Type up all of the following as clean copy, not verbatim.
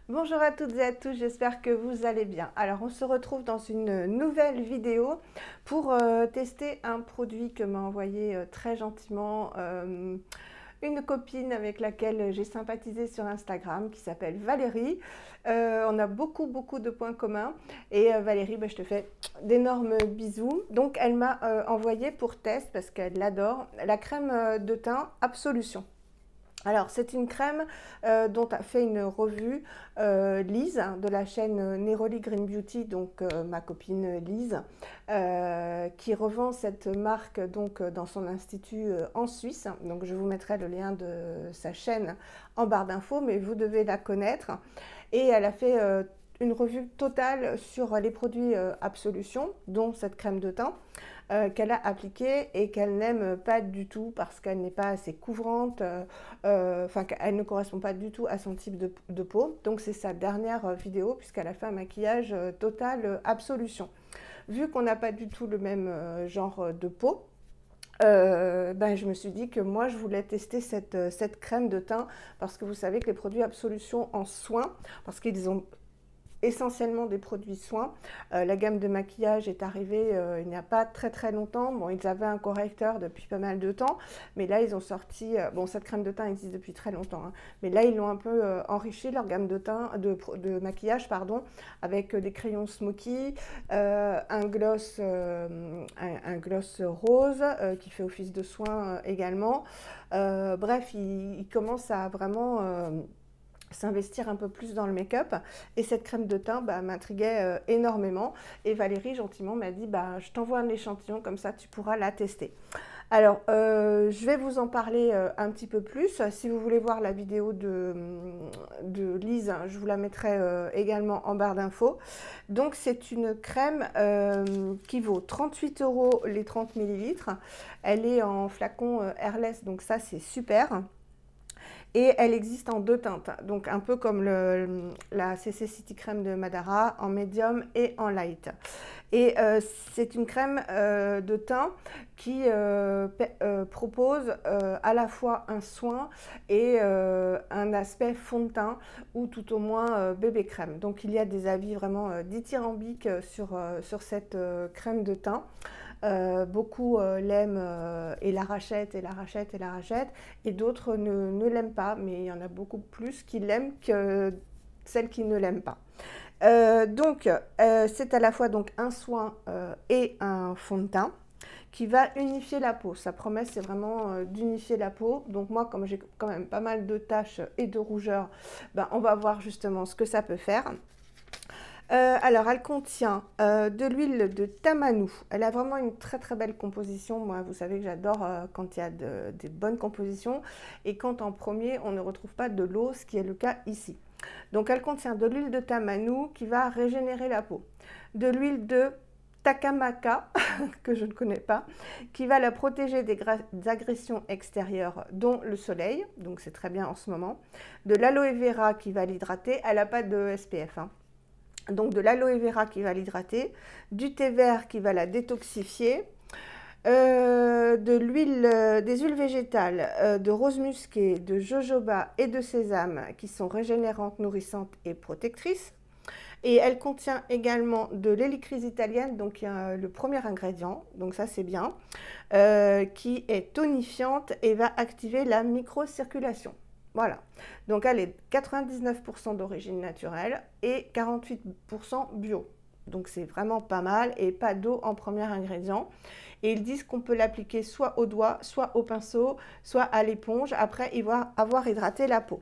Bonjour à toutes et à tous, j'espère que vous allez bien. Alors on se retrouve dans une nouvelle vidéo pour tester un produit que m'a envoyé très gentiment une copine avec laquelle j'ai sympathisé sur Instagram qui s'appelle Valérie. On a beaucoup de points communs et Valérie, je te fais d'énormes bisous. Donc elle m'a envoyé pour test, parce qu'elle l'adore, la crème de teint Absolution. Alors, c'est une crème dont a fait une revue Lise de la chaîne Neroli Green Beauty, donc ma copine Lise, qui revend cette marque donc dans son institut en Suisse. Donc, je vous mettrai le lien de sa chaîne en barre d'infos, mais vous devez la connaître. Et elle a fait une revue totale sur les produits Absolution, dont cette crème de teint. Qu'elle a appliquée et qu'elle n'aime pas du tout parce qu'elle n'est pas assez couvrante, qu'elle ne correspond pas du tout à son type de peau. Donc c'est sa dernière vidéo puisqu'elle a fait un maquillage total Absolution. Vu qu'on n'a pas du tout le même genre de peau, je me suis dit que moi je voulais tester cette crème de teint parce que vous savez que les produits Absolution en soins, parce qu'ils ont essentiellement des produits soins. La gamme de maquillage est arrivée il n'y a pas très longtemps. Bon, ils avaient un correcteur depuis pas mal de temps, mais là ils ont sorti, cette crème de teint existe depuis très longtemps, hein, mais là ils l'ont un peu enrichi leur gamme de teint, de maquillage, pardon, avec des crayons smoky, un gloss rose qui fait office de soin également. Bref, ils commencent à vraiment s'investir un peu plus dans le make-up, et cette crème de teint m'intriguait énormément, et Valérie gentiment m'a dit je t'envoie un échantillon, comme ça tu pourras la tester. Alors je vais vous en parler un petit peu plus. Si vous voulez voir la vidéo de Lise, je vous la mettrai également en barre d'infos. Donc c'est une crème qui vaut 38 € les 30 ml. Elle est en flacon airless, donc ça c'est super. Et elle existe en deux teintes, donc un peu comme la CC City Crème de Madara, en médium et en light. Et c'est une crème de teint qui propose à la fois un soin et un aspect fond de teint, ou tout au moins bébé crème. Donc il y a des avis vraiment dithyrambiques sur cette crème de teint. Beaucoup l'aiment et la rachètent, et d'autres ne l'aiment pas, mais il y en a beaucoup plus qui l'aiment que celles qui ne l'aiment pas. C'est à la fois donc un soin et un fond de teint qui va unifier la peau. Sa promesse, c'est vraiment d'unifier la peau. Donc moi, comme j'ai quand même pas mal de taches et de rougeurs, on va voir justement ce que ça peut faire. Alors, elle contient de l'huile de tamanou. Elle a vraiment une très belle composition. Moi, vous savez que j'adore quand il y a des bonnes compositions, et quand en premier, on ne retrouve pas de l'eau, ce qui est le cas ici. Donc, elle contient de l'huile de tamanou qui va régénérer la peau, de l'huile de takamaka, que je ne connais pas, qui va la protéger des agressions extérieures, dont le soleil, donc c'est très bien en ce moment, de l'aloe vera qui va l'hydrater. Elle n'a pas de SPF, hein. Donc de l'aloe vera qui va l'hydrater, du thé vert qui va la détoxifier, des huiles végétales, de rose musquée, de jojoba et de sésame qui sont régénérantes, nourrissantes et protectrices. Et elle contient également de l'hélicryse italienne, donc le premier ingrédient, donc ça c'est bien, qui est tonifiante et va activer la microcirculation. Voilà, donc elle est 99% d'origine naturelle et 48% bio. Donc c'est vraiment pas mal, et pas d'eau en premier ingrédient. Et ils disent qu'on peut l'appliquer soit au doigt, soit au pinceau, soit à l'éponge, après avoir hydraté la peau.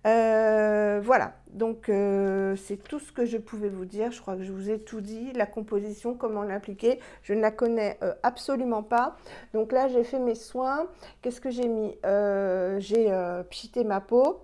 Voilà, donc c'est tout ce que je pouvais vous dire. Je crois que je vous ai tout dit. La composition, comment l'appliquer, je ne la connais absolument pas. Donc là, j'ai fait mes soins. Qu'est-ce que j'ai mis? J'ai pchité ma peau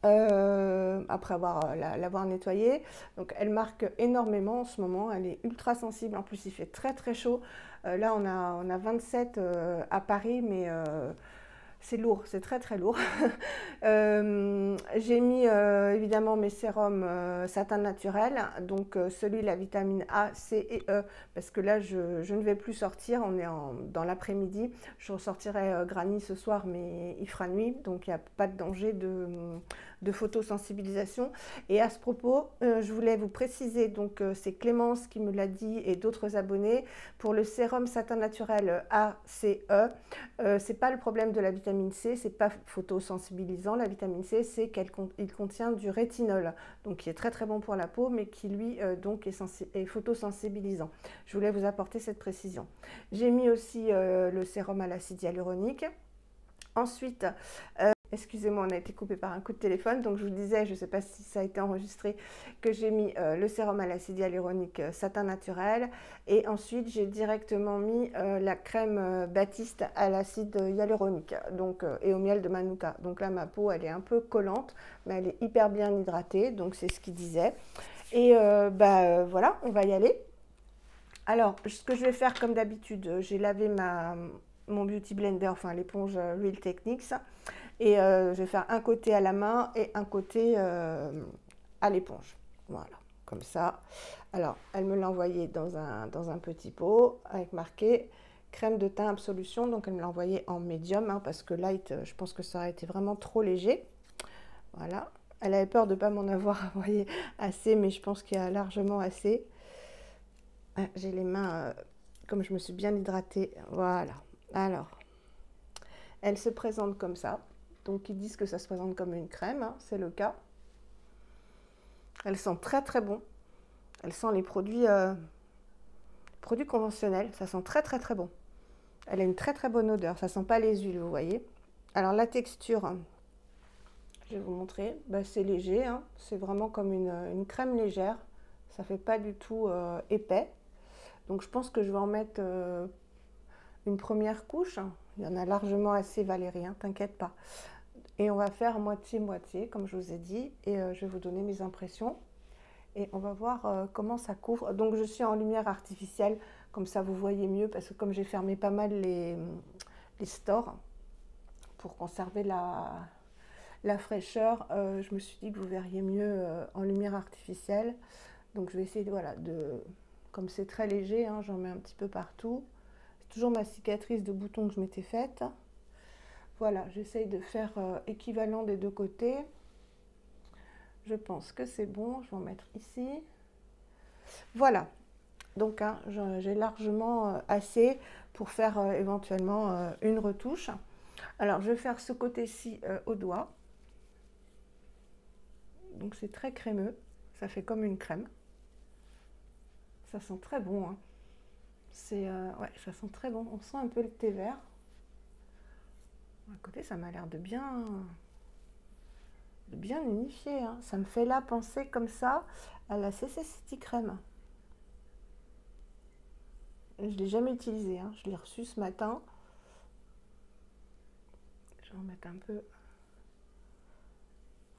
après l'avoir nettoyée. Donc elle marque énormément en ce moment. Elle est ultra sensible. En plus, il fait très chaud. Là, on a 27 à Paris, mais c'est lourd, c'est très lourd. J'ai mis évidemment mes sérums satin naturel, donc celui la vitamine A, C et E, parce que là je ne vais plus sortir, on est dans l'après-midi. Je ressortirai Granny ce soir, mais il fera nuit, donc il n'y a pas de danger de photosensibilisation. Et à ce propos, je voulais vous préciser, donc c'est Clémence qui me l'a dit et d'autres abonnés, pour le sérum satin naturel ACE, c'est pas le problème de la vitamine C, c'est pas photosensibilisant. La vitamine C, c'est qu'il contient du rétinol, donc qui est très très bon pour la peau, mais qui lui donc est photosensibilisant. Je voulais vous apporter cette précision. J'ai mis aussi le sérum à l'acide hyaluronique. Ensuite, excusez-moi, on a été coupé par un coup de téléphone, donc je vous disais, je ne sais pas si ça a été enregistré, que j'ai mis le sérum à l'acide hyaluronique satin naturel, et ensuite j'ai directement mis la crème Baptiste à l'acide hyaluronique donc, et au miel de Manuka. Donc là, ma peau, elle est un peu collante, mais elle est hyper bien hydratée, donc c'est ce qu'il disait. Et voilà, on va y aller. Alors, ce que je vais faire comme d'habitude, j'ai lavé mon Beauty Blender, enfin l'éponge Real Techniques, et je vais faire un côté à la main et un côté à l'éponge. Voilà, comme ça. Alors, elle me l'a envoyé dans un petit pot avec marqué crème de teint Absolution. Donc, elle me l'a envoyé en médium, hein, parce que light, je pense que ça aurait été vraiment trop léger. Voilà. Elle avait peur de ne pas m'en avoir envoyé assez, mais je pense qu'il y a largement assez. J'ai les mains, comme je me suis bien hydratée. Voilà. Alors, elle se présente comme ça. Donc, ils disent que ça se présente comme une crème, hein, c'est le cas. Elle sent très très bon. Elle sent les produits conventionnels. Ça sent très très très bon. Elle a une très très bonne odeur. Ça sent pas les huiles, vous voyez. Alors, la texture, je vais vous montrer. Bah, c'est léger, hein. C'est vraiment comme une crème légère. Ça fait pas du tout épais. Donc, je pense que je vais en mettre une première couche. Il y en a largement assez, Valérie, hein, t'inquiète pas. Et on va faire moitié-moitié, comme je vous ai dit. Et je vais vous donner mes impressions. Et on va voir comment ça couvre. Donc, je suis en lumière artificielle. Comme ça, vous voyez mieux. Parce que comme j'ai fermé pas mal les stores pour conserver la fraîcheur, je me suis dit que vous verriez mieux en lumière artificielle. Donc, je vais essayer voilà, comme c'est très léger, hein, j'en mets un petit peu partout. C'est toujours ma cicatrice de bouton que je m'étais faite. Voilà, j'essaye de faire équivalent des deux côtés. Je pense que c'est bon, je vais en mettre ici. Voilà, donc hein, j'ai largement assez pour faire éventuellement une retouche. Alors, je vais faire ce côté-ci au doigt. Donc, c'est très crémeux, ça fait comme une crème. Ça sent très bon, hein. Ouais, ça sent très bon. On sent un peu le thé vert. À côté, ça m'a l'air de bien unifier, hein. Ça me fait là penser comme ça à la CC City Crème. Je ne l'ai jamais utilisé, hein. Je l'ai reçu ce matin. Je vais en mettre un peu.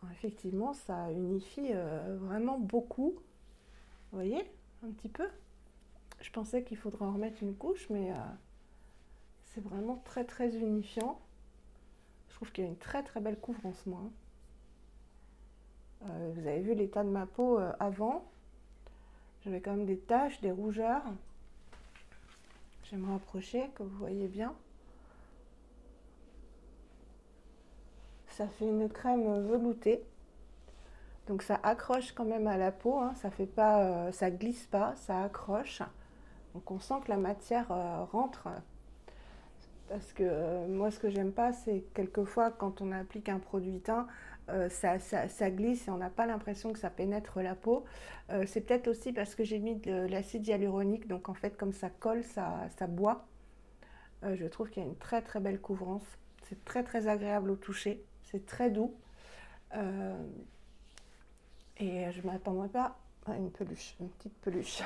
Alors, effectivement, ça unifie vraiment beaucoup. Vous voyez, un petit peu. Je pensais qu'il faudrait en remettre une couche, mais c'est vraiment très très unifiant. Je trouve qu'il y a une très très belle couvrance, moi. Vous avez vu l'état de ma peau avant. J'avais quand même des taches, des rougeurs. Je vais me rapprocher, que vous voyez bien. Ça fait une crème veloutée. Donc ça accroche quand même à la peau, hein. Ça fait pas, ça glisse pas, ça accroche. Donc on sent que la matière rentre. Parce que moi, ce que j'aime pas, c'est quelquefois quand on applique un produit teint, ça glisse et on n'a pas l'impression que ça pénètre la peau. C'est peut-être aussi parce que j'ai mis de l'acide hyaluronique, donc en fait, comme ça colle, ça boit. Je trouve qu'il y a une très très belle couvrance. C'est très très agréable au toucher. C'est très doux. Et je ne m'attendais pas à une peluche, une petite peluche.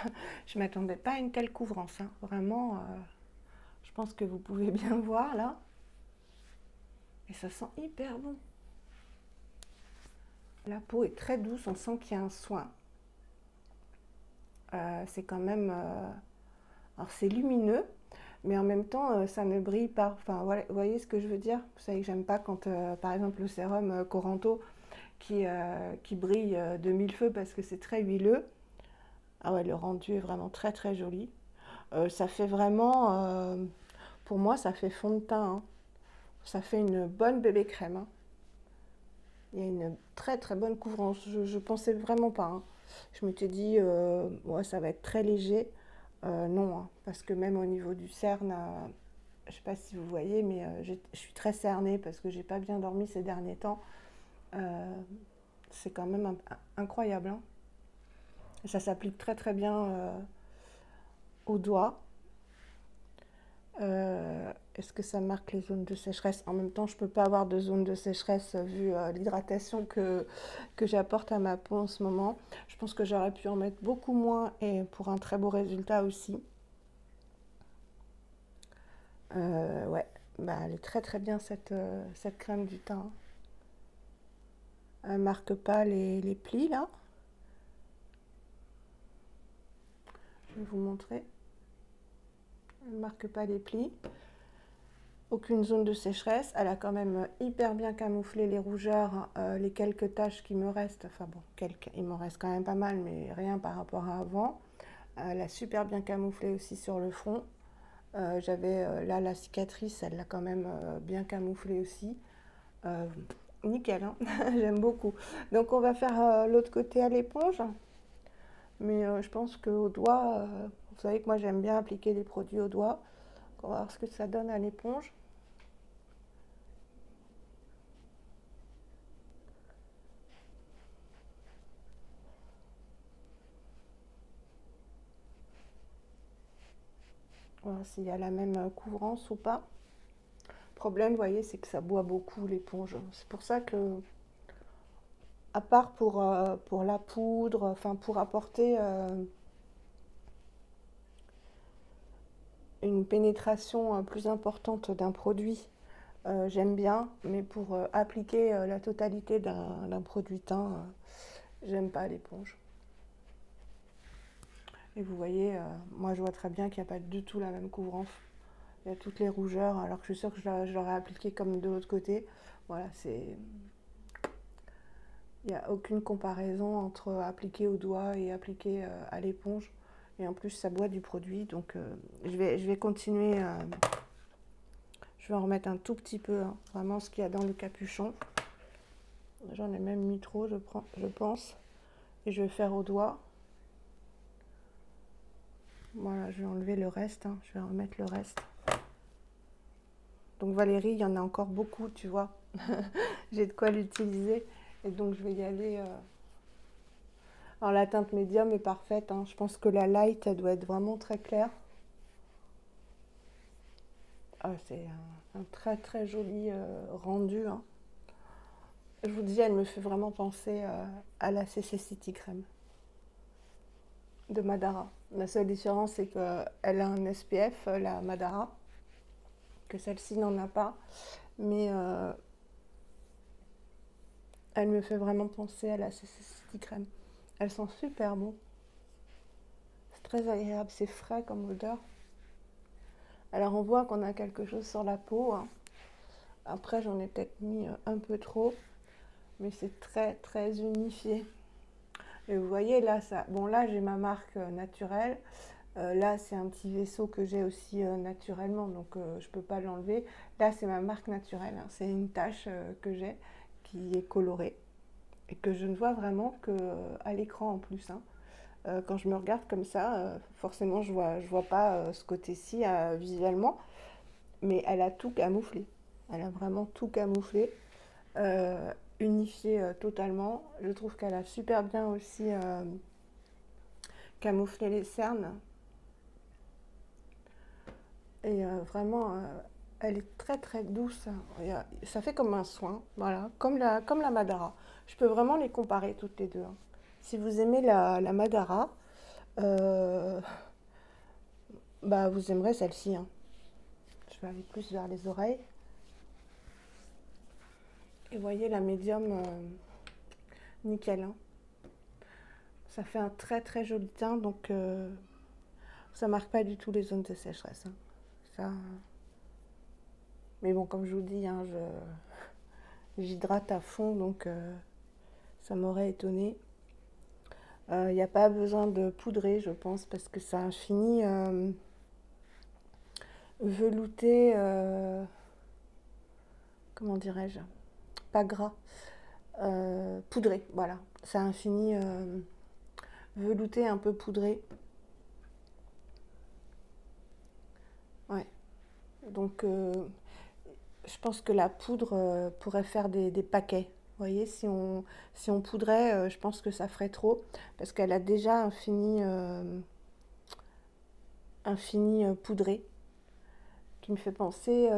Je ne m'attendais pas à une telle couvrance, hein. Vraiment. Je pense que vous pouvez bien voir là. Et ça sent hyper bon. La peau est très douce, on sent qu'il y a un soin. C'est quand même... alors c'est lumineux, mais en même temps, ça ne brille pas. Enfin, voilà, vous voyez ce que je veux dire? Vous savez que j'aime pas quand, par exemple, le sérum Coranto qui brille de mille feux parce que c'est très huileux. Ah ouais, le rendu est vraiment très très joli. Ça fait vraiment... pour moi, ça fait fond de teint, hein. Ça fait une bonne bébé crème, hein. Il y a une très très bonne couvrance. Je pensais vraiment pas, hein. Je m'étais dit, ouais, ça va être très léger. Non, hein, parce que même au niveau du cerne, je sais pas si vous voyez, mais je suis très cernée parce que j'ai pas bien dormi ces derniers temps. Euh, c'est quand même incroyable, hein. Ça s'applique très très bien aux doigts. Est-ce que ça marque les zones de sécheresse? En même temps, je ne peux pas avoir de zone de sécheresse vu l'hydratation que j'apporte à ma peau en ce moment. Je pense que j'aurais pu en mettre beaucoup moins et pour un très beau résultat aussi. Ouais, bah, elle est très très bien cette crème du teint. Elle ne marque pas les plis là. Je vais vous montrer. Elle ne marque pas les plis. Aucune zone de sécheresse. Elle a quand même hyper bien camouflé les rougeurs, les quelques taches qui me restent. Enfin bon, il m'en reste quand même pas mal, mais rien par rapport à avant. Elle a super bien camouflé aussi sur le front. J'avais là la cicatrice, elle l'a quand même bien camouflé aussi. Euh, Nickel, hein. J'aime beaucoup. Donc on va faire l'autre côté à l'éponge. Mais je pense qu'au doigt, vous savez que moi j'aime bien appliquer les produits au doigt. On va voir ce que ça donne à l'éponge. Voir s'il y a la même couvrance ou pas. Le problème, vous voyez, c'est que ça boit beaucoup l'éponge. C'est pour ça que, à part pour la poudre, enfin pour apporter une pénétration plus importante d'un produit, j'aime bien, mais pour appliquer la totalité d'un produit teint, j'aime pas l'éponge. Et vous voyez, moi je vois très bien qu'il n'y a pas du tout la même couvrance. Il y a toutes les rougeurs, alors que je suis sûre que je l'aurais appliqué comme de l'autre côté. Voilà, c'est... Il n'y a aucune comparaison entre appliquer au doigt et appliquer à l'éponge. Et en plus, ça boit du produit. Donc, je vais continuer. Je vais en remettre un tout petit peu, hein, vraiment ce qu'il y a dans le capuchon. J'en ai même mis trop, je pense. Et je vais faire au doigt. Voilà, je vais enlever le reste, hein. Je vais remettre le reste. Donc Valérie, il y en a encore beaucoup, tu vois. J'ai de quoi l'utiliser. Et donc, je vais y aller... Alors la teinte médium est parfaite, hein. Je pense que la light, elle doit être vraiment très claire. Ah, c'est un très très joli rendu, hein. Je vous dis, elle me fait vraiment penser à la CC City Crème de Madara. La seule différence, c'est qu'elle a un SPF, la Madara, que celle-ci n'en a pas. Mais elle me fait vraiment penser à la CC City Crème. Elles sont super bon. C'est très agréable, c'est frais comme odeur. Alors on voit qu'on a quelque chose sur la peau, hein. Après j'en ai peut-être mis un peu trop, mais c'est très très unifié. Et vous voyez là, ça, bon là j'ai ma marque naturelle. Là c'est un petit vaisseau que j'ai aussi naturellement, donc je peux pas l'enlever. Là c'est ma marque naturelle, hein. C'est une tache que j'ai qui est colorée et que je ne vois vraiment que à l'écran en plus, hein. Quand je me regarde comme ça, forcément je vois pas ce côté-ci visuellement, mais elle a tout camouflé. Elle a vraiment tout camouflé, unifié totalement. Je trouve qu'elle a super bien aussi camouflé les cernes. Et vraiment, elle est très très douce. Ça fait comme un soin, voilà, comme la Madara. Je peux vraiment les comparer toutes les deux, hein. Si vous aimez la Madara, euh, bah vous aimerez celle-ci, hein. Je vais aller plus vers les oreilles. Et vous voyez la médium, nickel, hein. Ça fait un très très joli teint, donc ça marque pas du tout les zones de sécheresse, hein. Ça... Mais bon, comme je vous dis, hein, j'hydrate à fond, donc ça m'aurait étonné. Il n'y a pas besoin de poudrer, je pense, parce que ça a fini velouté, comment dirais-je, pas gras. poudré, voilà. C'est un fini velouté un peu poudré. Ouais. Donc je pense que la poudre pourrait faire des paquets. Vous voyez, si on poudrait, je pense que ça ferait trop. Parce qu'elle a déjà un fini poudré qui me fait penser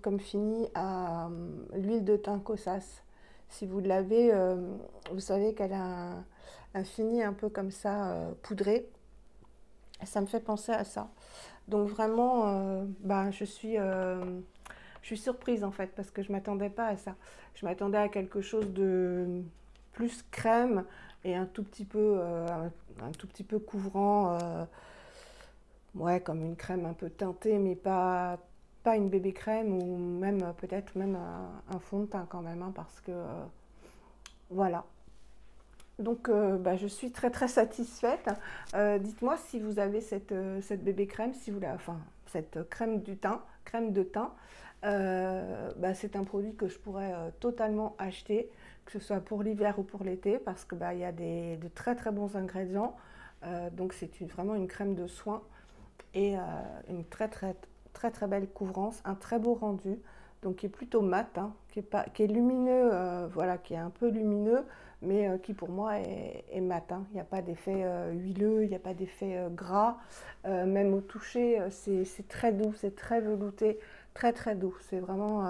comme fini à l'huile de thym Kosas. Si vous l'avez, vous savez qu'elle a un fini un peu comme ça, poudré. Ça me fait penser à ça. Donc vraiment, bah, je suis surprise en fait parce que je ne m'attendais pas à ça. Je m'attendais à quelque chose de plus crème et un tout petit peu couvrant, ouais, comme une crème un peu teintée, mais pas une bébé crème ou même peut-être même un fond de teint quand même, hein, parce que voilà. Donc bah, je suis très très satisfaite. Dites-moi si vous avez cette bébé crème, si vous la, enfin cette crème de teint. Bah, c'est un produit que je pourrais totalement acheter, que ce soit pour l'hiver ou pour l'été, parce que bah, il y a de très très bons ingrédients. Donc c'est vraiment une crème de soin et une très très très très belle couvrance, un très beau rendu, donc qui est plutôt mat, hein, qui est lumineux, voilà, qui est un peu lumineux, mais qui pour moi est mat, hein. Il n'y a pas d'effet huileux, il n'y a pas d'effet gras, même au toucher, c'est très doux, c'est très velouté, très très doux. C'est vraiment,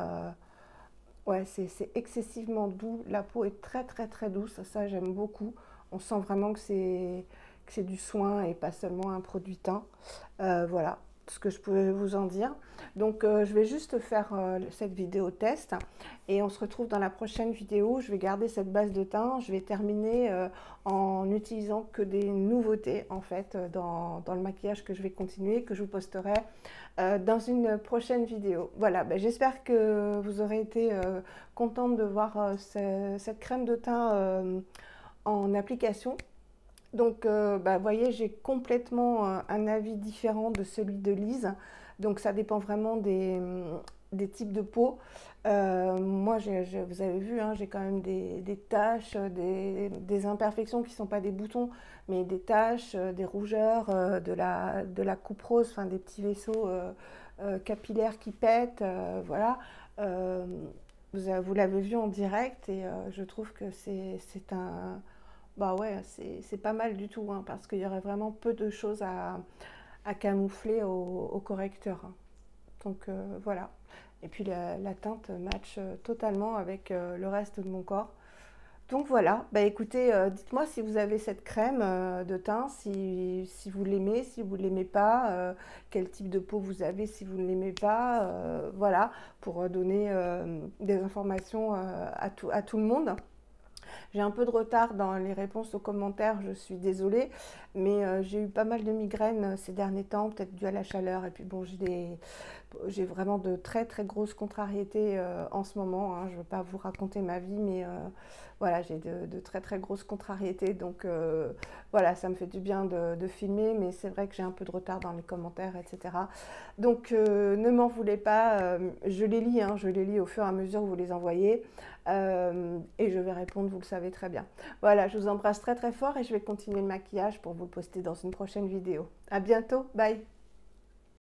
ouais, c'est excessivement doux. La peau est très très très douce, ça j'aime beaucoup. On sent vraiment que c'est du soin et pas seulement un produit teint. Voilà ce que je peux vous en dire. Donc je vais juste faire cette vidéo test et on se retrouve dans la prochaine vidéo. Je vais garder cette base de teint. Je vais terminer en utilisant que des nouveautés en fait dans le maquillage que je vais continuer, que je vous posterai dans une prochaine vidéo. Voilà, ben, j'espère que vous aurez été contente de voir cette crème de teint en application. Donc, bah, vous voyez, j'ai complètement un avis différent de celui de Lise. Donc, ça dépend vraiment des types de peau. Moi, vous avez vu, hein, j'ai quand même des taches, des imperfections qui ne sont pas des boutons, mais des taches, des rougeurs, de la coupe rose, enfin des petits vaisseaux capillaires qui pètent. Voilà. Euh, vous l'avez vu en direct et je trouve que c'est un bah ouais, c'est pas mal du tout, hein, parce qu'il y aurait vraiment peu de choses à camoufler au correcteur, hein. Donc voilà. Et puis la teinte match totalement avec le reste de mon corps. Donc voilà, bah écoutez, dites-moi si vous avez cette crème de teint, si vous l'aimez, si vous ne l'aimez pas, quel type de peau vous avez si vous ne l'aimez pas, voilà, pour donner des informations à tout le monde. J'ai un peu de retard dans les réponses aux commentaires, je suis désolée, mais j'ai eu pas mal de migraines ces derniers temps, peut-être dû à la chaleur. Et puis bon, j'ai vraiment de très très grosses contrariétés en ce moment, hein. Je ne veux pas vous raconter ma vie, mais voilà, j'ai de très très grosses contrariétés. Donc voilà, ça me fait du bien de filmer, mais c'est vrai que j'ai un peu de retard dans les commentaires, etc. Donc ne m'en voulez pas, je les lis, hein, je les lis au fur et à mesure que vous les envoyez. Et je vais répondre, vous le savez très bien. Voilà, je vous embrasse très très fort et je vais continuer le maquillage pour vous le poster dans une prochaine vidéo. À bientôt, bye!